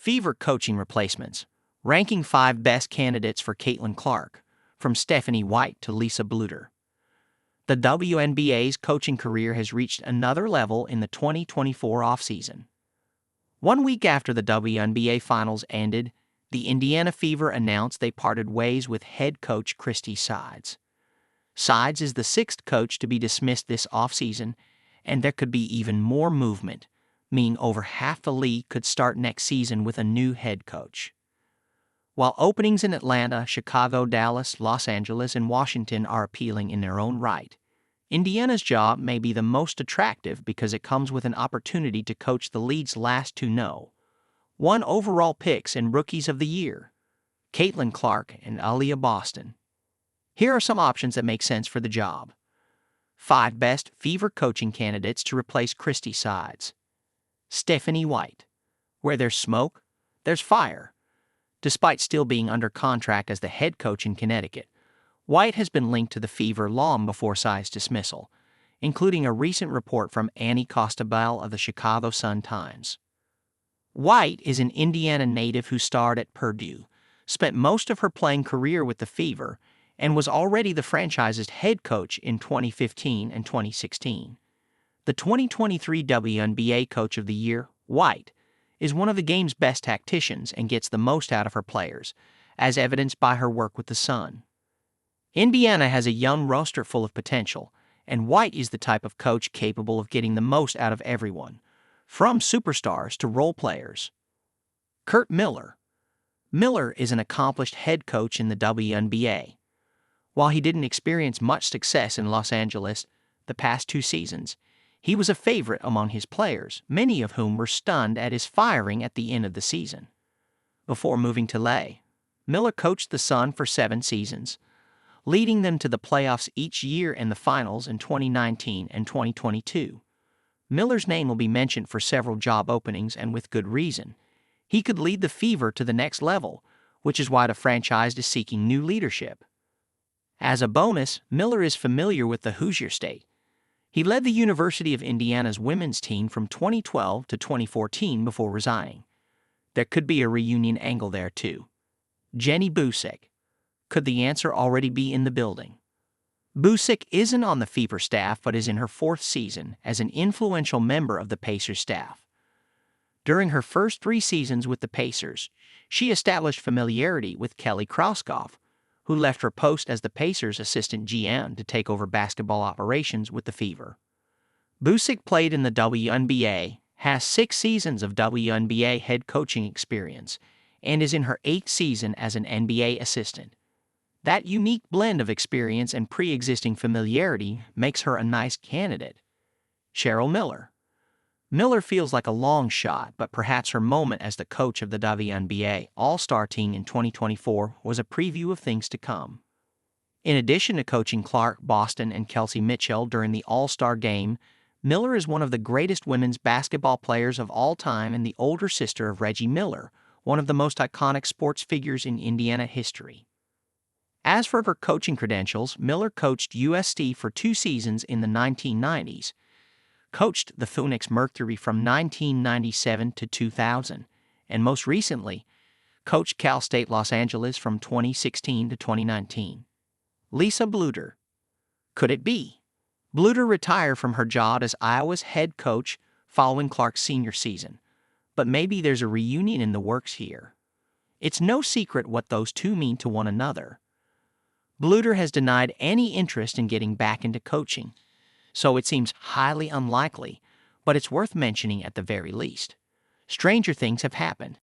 Fever coaching replacements. Ranking 5 best candidates for Caitlin Clark, from Stephanie White to Lisa Bluder. The WNBA's coaching career has reached another level in the 2024 offseason. 1 week after the WNBA Finals ended, the Indiana Fever announced they parted ways with head coach Christy Sides. Sides is the 6th coach to be dismissed this offseason, and there could be even more movement, meaning over half the league could start next season with a new head coach. While openings in Atlanta, Chicago, Dallas, Los Angeles, and Washington are appealing in their own right, Indiana's job may be the most attractive because it comes with an opportunity to coach the league's last 2 1 overall picks and Rookies of the Year, Caitlin Clark and Aaliyah Boston. Here are some options that make sense for the job. 5 best Fever coaching candidates to replace Christy Sides. Stephanie White. Where there's smoke, there's fire. Despite still being under contract as the head coach in Connecticut, White has been linked to the Fever long before Sides' dismissal, including a recent report from Annie Costabile of the Chicago Sun-Times. White is an Indiana native who starred at Purdue, spent most of her playing career with the Fever, and was already the franchise's head coach in 2015 and 2016. The 2023 WNBA Coach of the Year, White, is one of the game's best tacticians and gets the most out of her players, as evidenced by her work with the Sun. Indiana has a young roster full of potential, and White is the type of coach capable of getting the most out of everyone, from superstars to role players. Curt Miller. Miller is an accomplished head coach in the WNBA. While he didn't experience much success in Los Angeles the past 2 seasons, he was a favorite among his players, many of whom were stunned at his firing at the end of the season. Before moving to LA, Miller coached the Sun for 7 seasons, leading them to the playoffs each year and the finals in 2019 and 2022. Miller's name will be mentioned for several job openings, and with good reason. He could lead the Fever to the next level, which is why the franchise is seeking new leadership. As a bonus, Miller is familiar with the Hoosier State. He led the University of Indiana's women's team from 2012 to 2014 before resigning. There could be a reunion angle there, too. Jenny Boucek. Could the answer already be in the building? Boucek isn't on the Fever staff but is in her 4th season as an influential member of the Pacers staff. During her first 3 seasons with the Pacers, she established familiarity with Kelly Krauskopf, who left her post as the Pacers' assistant GM to take over basketball operations with the Fever. Boucek played in the WNBA, has 6 seasons of WNBA head coaching experience, and is in her 8th season as an NBA assistant. That unique blend of experience and pre-existing familiarity makes her a nice candidate. Cheryl Miller. Miller feels like a long shot, but perhaps her moment as the coach of the WNBA All-Star team in 2024 was a preview of things to come. In addition to coaching Clark, Boston, and Kelsey Mitchell during the All-Star game, Miller is one of the greatest women's basketball players of all time and the older sister of Reggie Miller, one of the most iconic sports figures in Indiana history. As for her coaching credentials, Miller coached USC for 2 seasons in the 1990s, coached the Phoenix Mercury from 1997 to 2000, and most recently, coached Cal State Los Angeles from 2016 to 2019. Lisa Bluder. Could it be? Bluder retired from her job as Iowa's head coach following Clark's senior season, but maybe there's a reunion in the works here. It's no secret what those two mean to one another. Bluder has denied any interest in getting back into coaching, so it seems highly unlikely, but it's worth mentioning at the very least. Stranger things have happened.